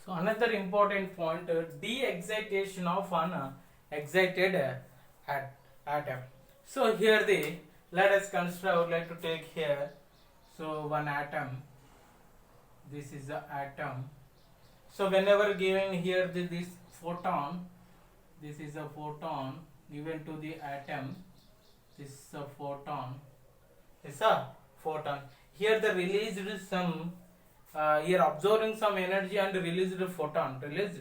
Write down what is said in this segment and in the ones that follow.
So another important point, de-excitation of an excited atom. So here the, let us consider, I would like to take here, so one atom, this is the atom. So whenever given here this photon, this is a photon given to the atom, this is a photon, this is a photon. Here the released some, here absorbing some energy and released photon, released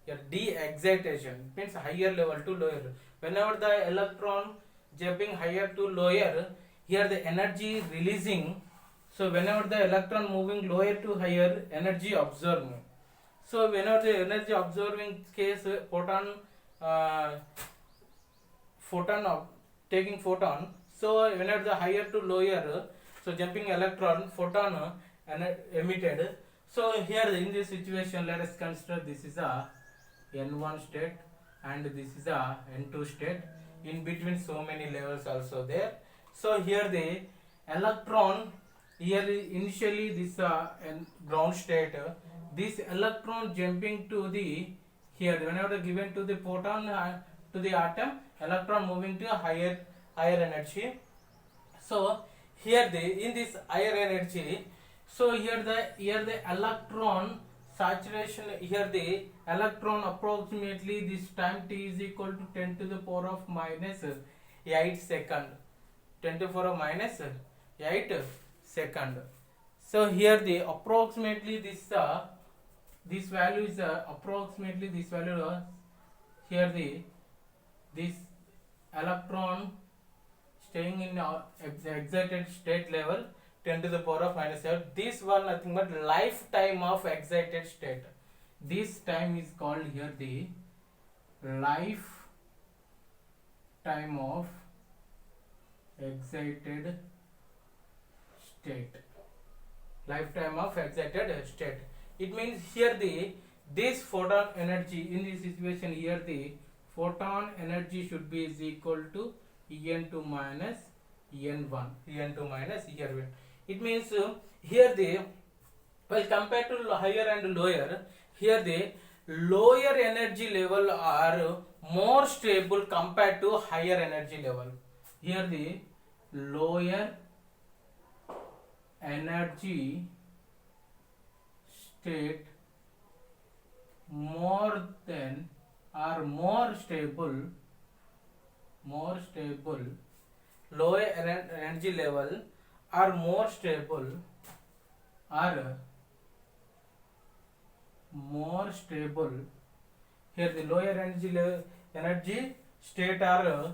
here de-excitation means higher level to lower. Whenever the electron jumping higher to lower, here the energy releasing. So whenever the electron moving lower to higher, energy absorbing. So whenever the energy absorbing case, uh, photon of taking photon, so whenever the higher to lower, so jumping electron photon emitted. So here in this situation, let us consider this is a n1 state and this is a n2 state. In between so many levels also there. So here the electron, here initially this ground state, this electron jumping to the, here whenever given to the photon to the atom, electron moving to a higher energy. So here the, in this higher energy, so here the electron saturation, here the electron approximately this time t is equal to 10 to the power of minus 8 second, 10 to the power of minus 8 second. So here the approximately this value is approximately this value, here the this electron staying in excited state level 10 to the power of minus 7. This one nothing but lifetime of excited state. This time is called here the lifetime of excited state. Lifetime of excited state. It means here the, this photon energy in this situation, here the photon energy should be is equal to En2 minus En1, En2 minus En1. It means here the, well compared to higher and lower, here the lower energy level are more stable compared to higher energy level. Here the lower energy state more than or more stable, lower energy level are more stable, are more stable. Here the lower energy state are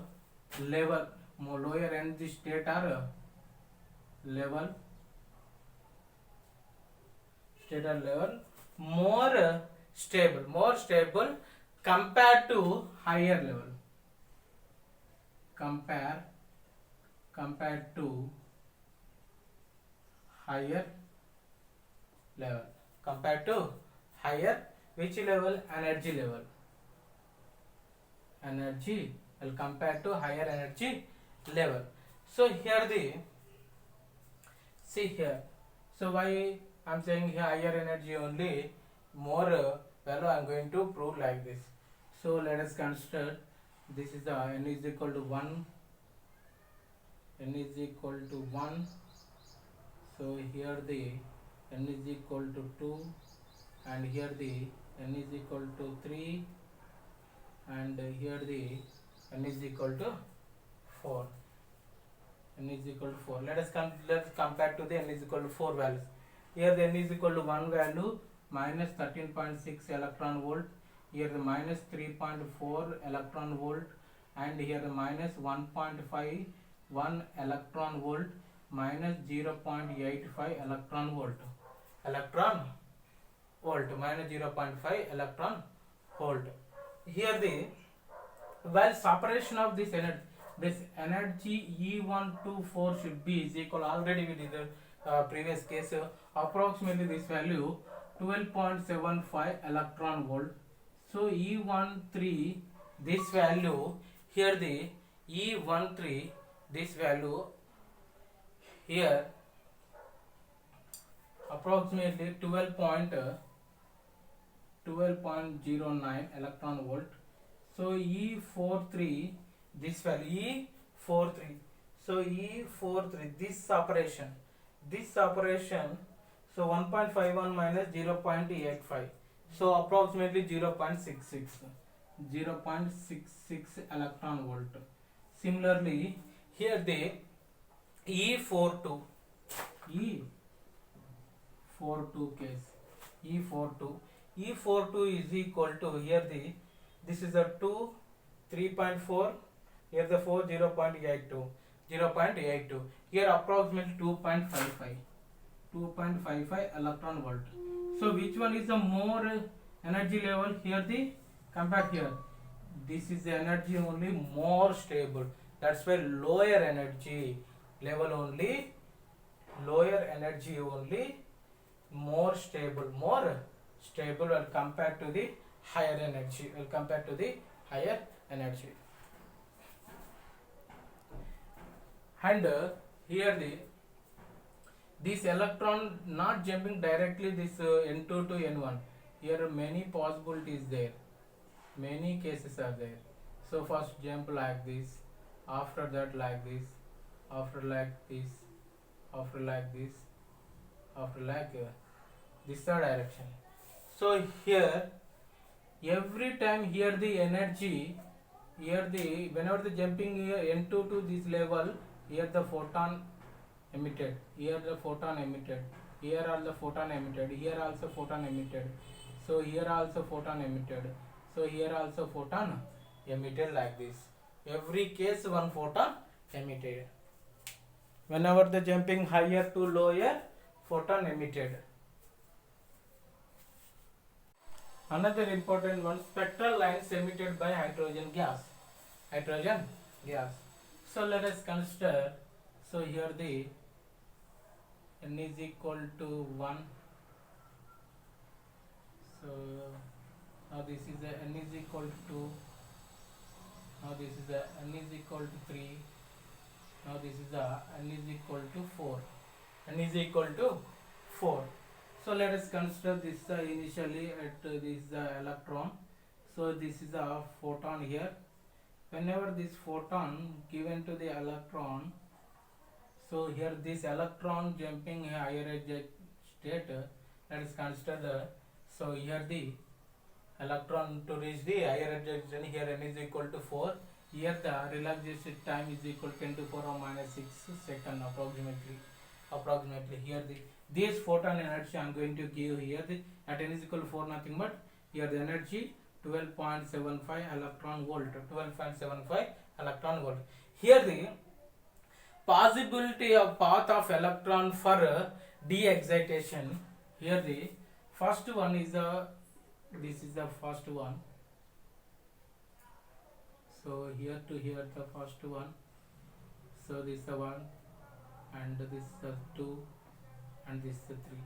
level, more lower energy state are level, state are level, more stable compared to higher level, compared to higher level, compared to higher which level, energy level, energy will compared to higher energy level. So here the, see here, so why I am saying here higher energy only more value, I am going to prove like this. So let us consider this is the n is equal to 1, n is equal to 1. So here the n is equal to 2 and here the n is equal to 3 and here the n is equal to 4. N is equal to 4. Let's compare to the n is equal to 4 values. Here the n is equal to 1 value minus 13.6 electron volt. Here the minus 3.4 electron volt and here the minus 1.5 1 electron volt minus 0.85 electron volt. Minus 0.5 electron volt. Here the, while separation of this energy E124 should be is equal, already we did the previous case, approximately this value 12.75 electron volt. So E13 this value, here the E13 this value here approximately 12.75 12.09 electron volt. So E43, this value E43. So E43, this operation, so 1.51 minus 0.85. So approximately 0.66 electron volt. Similarly, here the E42 case, E42 is equal to, here the, this is a 2, 3.4, here the 4, 0.82, here approximately 2.55 electron volt. So which one is the more energy level? Here the, compare here, this is the energy only more stable, that's why lower energy level only, more stable when compared to the higher energy, and here the, this electron not jumping directly this N2 to N1, here many possibilities there, many cases are there. So first jump like this, after that like this, after like this, after like this, after like this direction. So here every time here the energy, here the, whenever the jumping here N2 to this level, here the photon emitted, here the photon emitted, here are the photon emitted, here also photon emitted, so here also photon emitted, so here also photon emitted, like this. Every case one photon emitted. Whenever the jumping higher to lower, photon emitted. Another important one, spectral lines emitted by hydrogen gas. So let us consider, so here the N is equal to 1. So now this is the N is equal to 2. Now this is the N is equal to 3. Now this is the N is equal to 4. So let us consider this initially at this electron. So this is a photon here. Whenever this photon given to the electron, so here this electron jumping higher edge state, let us consider the, so here the electron to reach the higher edge, here N is equal to 4. Here the relaxation time is equal to 10 to the power minus 6 second approximately. Here the, this photon energy I am going to give here the, at N is equal to 4, nothing but here the energy 12.75 electron volt. Here the possibility of path of electron for de-excitation. Here the first one is the, this is the first one. So here to here the first one. So this is the 1, and this is the 2, and this is the 3.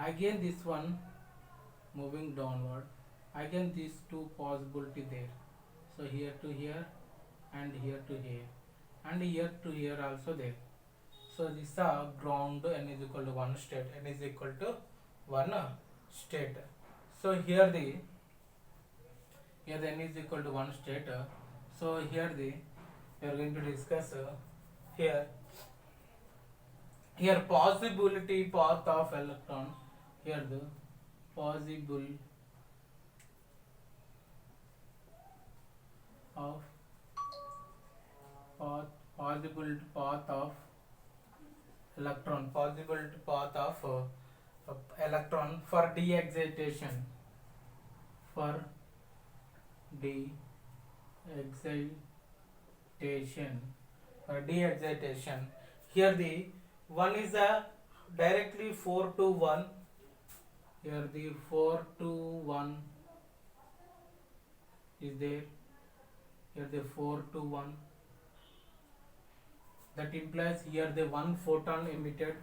Again this one moving downward. Again these two possibility there. So here to here, and here to here, and here to here also there. So this is a ground, N is equal to 1 state. So here the N is equal to 1 state. So here the, we are going to discuss here possibility path of electron. Here the possible of path of electron, for de-excitation, Here the one is a directly 4 to 1. Here the 4 to 1 is there. Here the 4 to 1. That implies here the one photon emitted.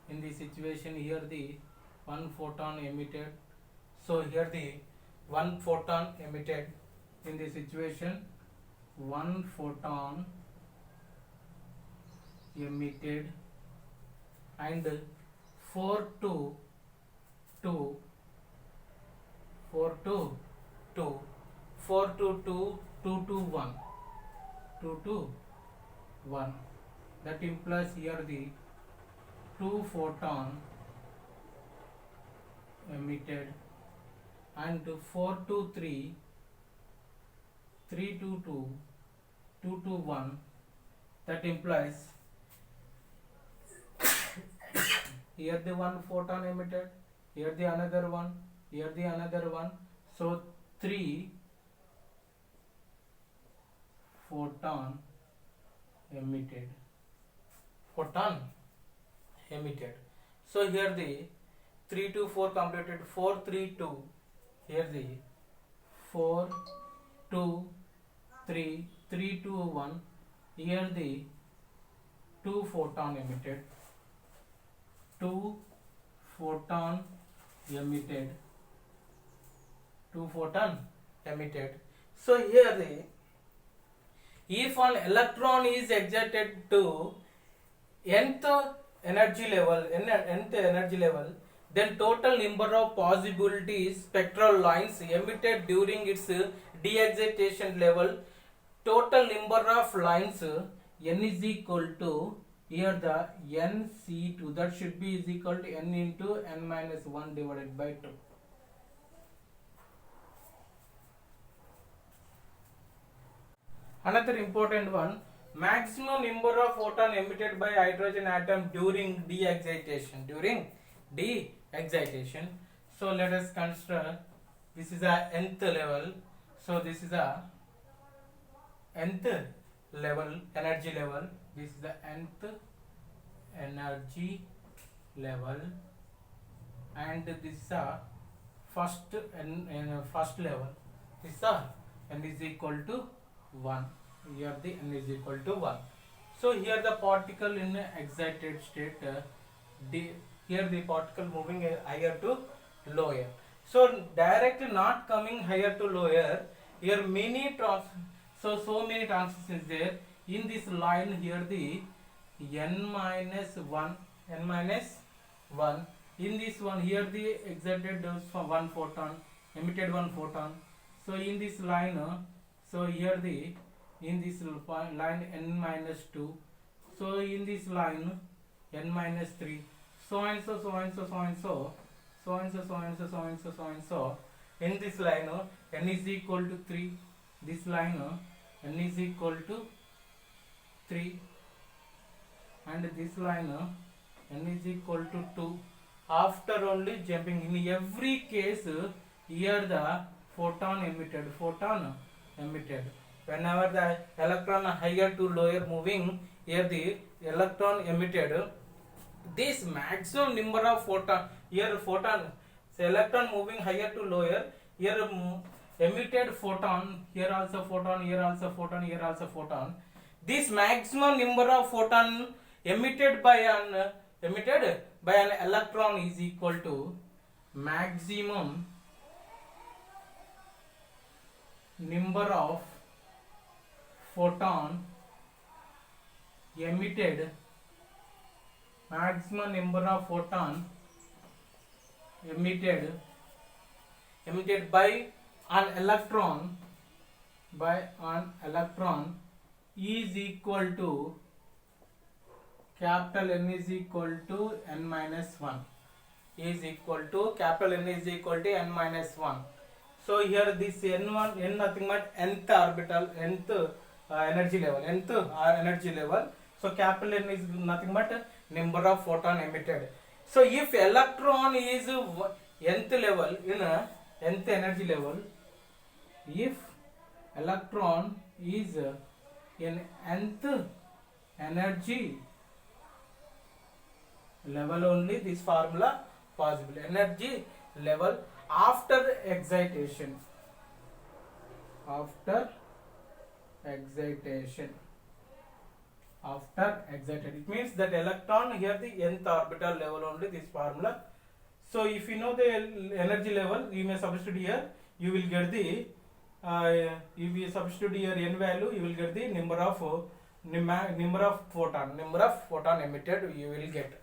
In this situation here the one photon emitted. So here the one photon emitted. In this situation, one photon emitted, and 4 to 2, 4 to 2, 2 to 1, 2 to 1. That implies here the 2 photon emitted, and 4 to 3, 3 to 2, 2 to 1. That implies here the one photon emitted, here the another one, here the another one. So 3 photon emitted. So here the 3 to 4 completed, 4 3 2. Here the 4 2 3 3 2 1. Here the 2 photon emitted. 2 photon emitted. 2 photon emitted. So here the, if an electron is excited to nth energy level, then total number of possibilities spectral lines emitted during its de-excitation level, total number of lines n is equal to, here the nc2, that should be is equal to n into n minus 1 divided by 2. Another important one, maximum number of photon emitted by hydrogen atom during de-excitation. So let us consider, this is a nth level. So this is a nth level, energy level. This is the nth energy level, and this is a first level. This is a n is equal to 1. Here the n is equal to 1. So here the particle in excited state, here the particle moving higher to lower. So directly not coming higher to lower. Here many so many transitions there. In this line here the n minus 1. In this one here the excited one photon, emitted one photon. So in this line, so here the, in this line n minus 2. So in this line n minus 3. So and so. In this line n is equal to 3. This line n is equal to 3. And this line n is equal to 2. After only jumping, in every case here the photon emitted. Whenever the electron higher to lower moving, here the electron emitted. This maximum number of photon, here photon, so electron moving higher to lower, here emitted photon, here also photon, here also photon, here also photon. This maximum number of photon emitted by an electron is equal to maximum number of photon emitted by an electron is equal to capital N is equal to n minus 1. So here this n1, n nothing but nth orbital, nth energy level. So capital N is nothing but number of photon emitted. So if electron is nth level, in nth energy level, if electron is in nth energy level, only this formula possible. Energy level after excitation. It means that electron here the nth orbital level, only this formula. So if you know the energy level, you may substitute here. You will get the if you substitute here n value, you will get the number of photon emitted. You will get.